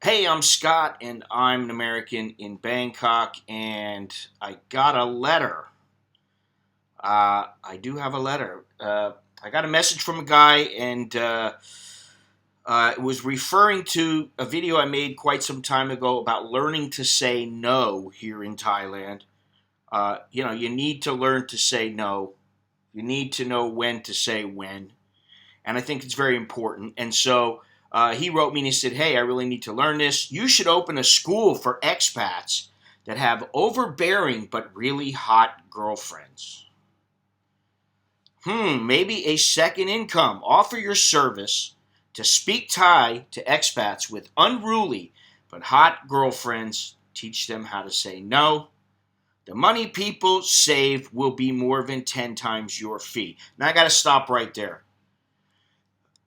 Hey, I'm Scott, and I'm an American in Bangkok, and I got a letter. I do have a letter. I got a message from a guy, and it was referring to a video I made quite some time ago about learning to say no here in Thailand. You need to learn to say no. You need to know when to say when. And I think it's very important. And so he wrote me and he said, "Hey, I really need to learn this. You should open a school for expats that have overbearing but really hot girlfriends. Maybe a second income. Offer your service to speak Thai to expats with unruly but hot girlfriends. Teach them how to say no. The money people save will be more than 10 times your fee." Now I got to stop right there.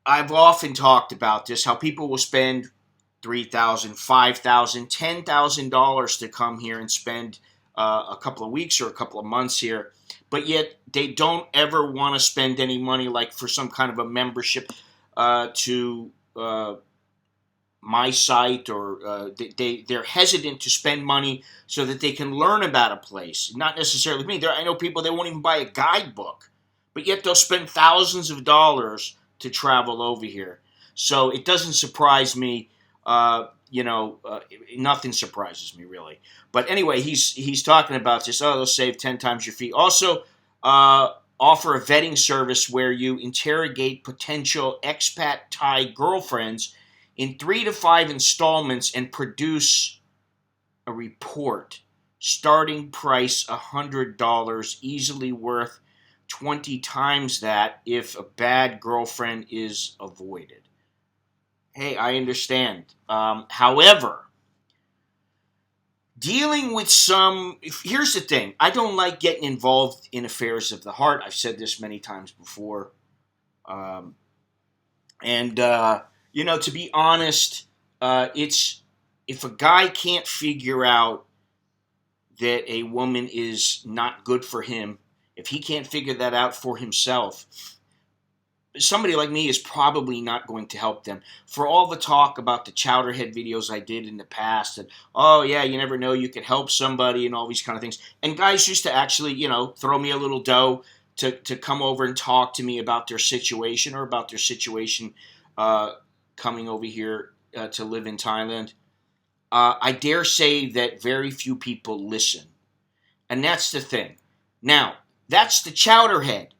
I've often talked about this, how people will spend $3,000, $5,000, $10,000 to come here and spend a couple of weeks or a couple of months here, but yet they don't ever want to spend any money like for some kind of a membership to my site, or they're hesitant to spend money so that they can learn about a place. Not necessarily me. I know people, they won't even buy a guidebook, but yet they'll spend thousands of dollars to travel over here. So it doesn't surprise me. Nothing surprises me really. But anyway, he's talking about this. Oh, they'll save 10 times your fee. Also, offer a vetting service where you interrogate potential expat Thai girlfriends in 3 to 5 installments and produce a report. Starting price $100, easily worth 20 times that if a bad girlfriend is avoided. Hey, I understand. However, dealing with here's the thing. I don't like getting involved in affairs of the heart. I've said this many times before. To be honest, it's if a guy can't figure out that a woman is not good for him, if he can't figure that out for himself, somebody like me is probably not going to help them. For all the talk about the chowderhead videos I did in the past, and oh yeah, you never know, you could help somebody and all these kind of things. And guys used to actually, throw me a little dough to come over and talk to me about their situation, or about their situation coming over here to live in Thailand. I dare say that very few people listen. And that's the thing. Now, that's the chowderhead.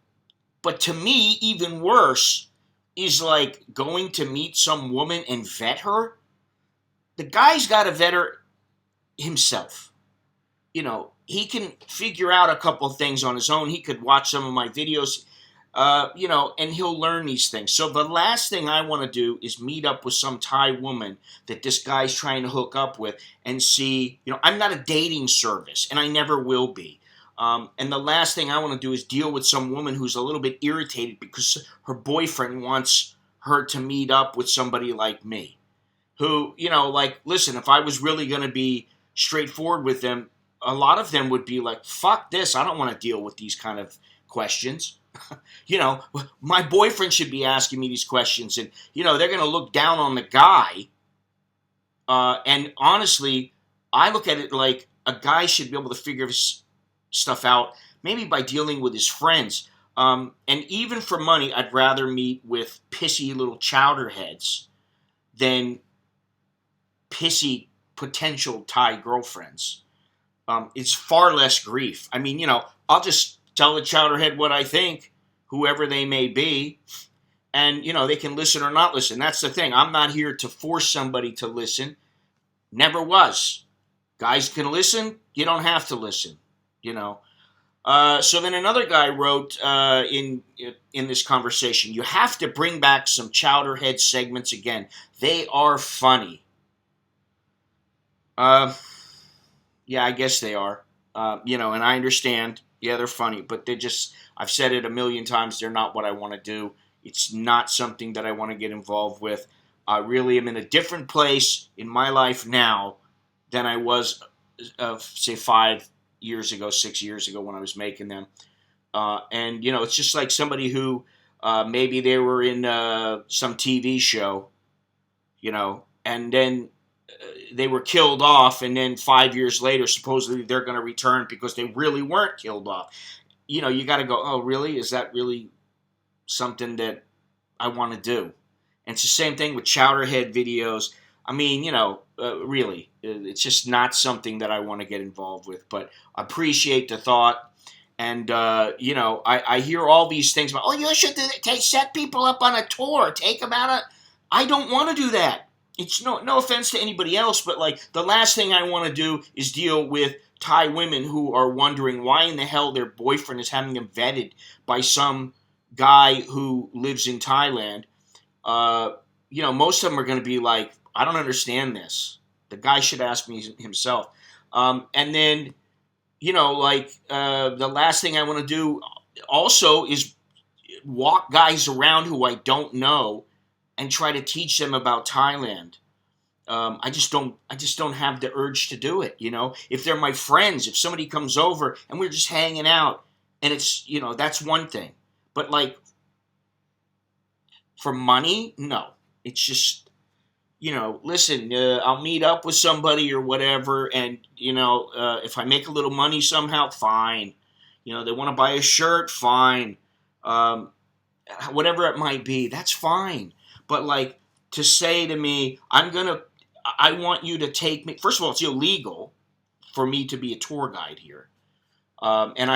But to me, even worse is like going to meet some woman and vet her. The guy's got to vet her himself. He can figure out a couple of things on his own. He could watch some of my videos, and he'll learn these things. So the last thing I want to do is meet up with some Thai woman that this guy's trying to hook up with and see, I'm not a dating service, and I never will be. And the last thing I want to do is deal with some woman who's a little bit irritated because her boyfriend wants her to meet up with somebody like me. Who, listen, if I was really going to be straightforward with them, a lot of them would be like, fuck this, I don't want to deal with these kind of questions. My boyfriend should be asking me these questions, and, they're going to look down on the guy. And honestly, I look at it like a guy should be able to figure his stuff out, maybe by dealing with his friends. And even for money, I'd rather meet with pissy little chowderheads than pissy potential Thai girlfriends. It's far less grief. I mean, I'll just tell the chowderhead what I think, whoever they may be, and, they can listen or not listen. That's the thing. I'm not here to force somebody to listen. Never was. Guys can listen. You don't have to listen. So then another guy wrote in this conversation, "You have to bring back some chowderhead segments again. They are funny." Yeah, I guess they are. And I understand. Yeah, they're funny, but I've said it a million times, they're not what I want to do. It's not something that I want to get involved with. I really am in a different place in my life now than I was, say, 5 years ago, 6 years ago when I was making them. And it's just like somebody who maybe they were in some TV show, and then they were killed off, and then 5 years later, supposedly they're going to return because they really weren't killed off. You got to go, oh, really? Is that really something that I want to do? And it's the same thing with chowderhead videos. I mean, really, it's just not something that I want to get involved with. But I appreciate the thought. And, I hear all these things about, oh, you should set people up on a tour, take them out. I don't want to do that. It's no offense to anybody else, but like the last thing I want to do is deal with Thai women who are wondering why in the hell their boyfriend is having them vetted by some guy who lives in Thailand. Most of them are going to be like, I don't understand this. The guy should ask me himself. And then, the last thing I want to do also is walk guys around who I don't know and try to teach them about Thailand. I just don't have the urge to do it. If they're my friends, if somebody comes over and we're just hanging out, and it's that's one thing. But like for money, no. It's just listen. I'll meet up with somebody or whatever, and if I make a little money somehow, fine. They want to buy a shirt, fine. Whatever it might be, that's fine. But like to say to me, I want you to take me. First of all, it's illegal for me to be a tour guide here. And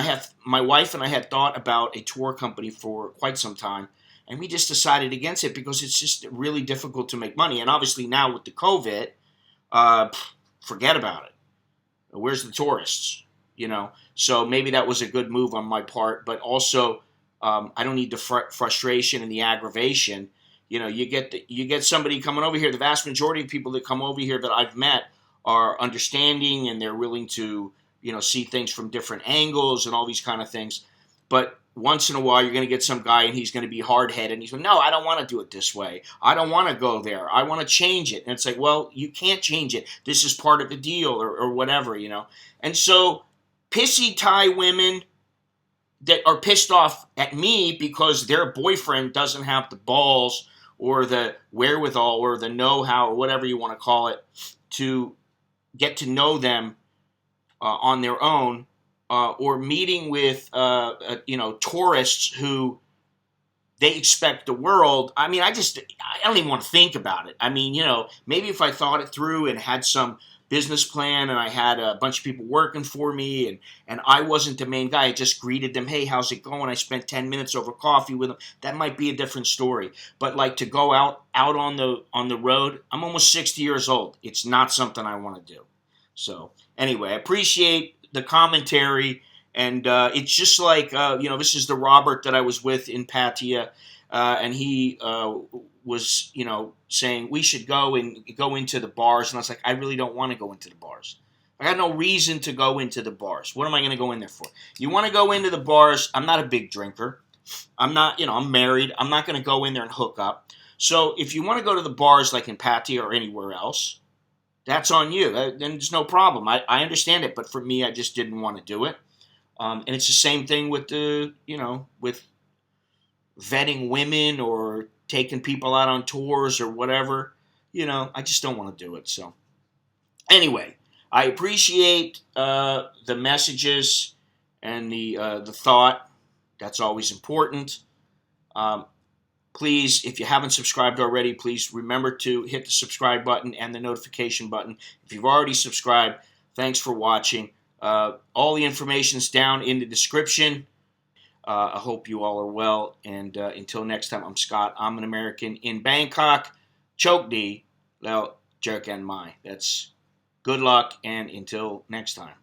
my wife and I had thought about a tour company for quite some time, and we just decided against it because it's just really difficult to make money. And obviously now with the COVID, forget about it. Where's the tourists? So maybe that was a good move on my part, but also I don't need the frustration and the aggravation. You get somebody coming over here. The vast majority of people that come over here that I've met are understanding, and they're willing to see things from different angles and all these kind of things. But once in a while, you're going to get some guy, and he's going to be hard-headed, and he's going, no, I don't want to do it this way. I don't want to go there. I want to change it. And it's like, well, you can't change it. This is part of the deal or whatever, And so pissy Thai women that are pissed off at me because their boyfriend doesn't have the balls or the wherewithal or the know-how or whatever you want to call it to get to know them on their own, or meeting with tourists who they expect the world. I mean, I don't even want to think about it. I mean, maybe if I thought it through and had some business plan and I had a bunch of people working for me and I wasn't the main guy, I just greeted them, hey, how's it going? I spent 10 minutes over coffee with them. That might be a different story. But like to go out on the road, I'm almost 60 years old. It's not something I want to do. So anyway, I appreciate the commentary, and it's just like, this is the Robert that I was with in Pattaya, and he was, saying we should go into the bars, and I was like, I really don't want to go into the bars. I got no reason to go into the bars. What am I going to go in there for? You want to go into the bars? I'm not a big drinker. I'm not, I'm married. I'm not going to go in there and hook up. So if you want to go to the bars like in Pattaya or anywhere else, that's on you. Then there's no problem. I understand it, but for me, I just didn't want to do it. And it's the same thing with with vetting women or taking people out on tours or whatever. I just don't want to do it. So anyway, I appreciate the messages and the thought. That's always important. Please, if you haven't subscribed already, please remember to hit the subscribe button and the notification button. If you've already subscribed, thanks for watching. All the information is down in the description. I hope you all are well. And until next time, I'm Scott. I'm an American in Bangkok. Chok di, leo jerk and mai. That's good luck, and until next time.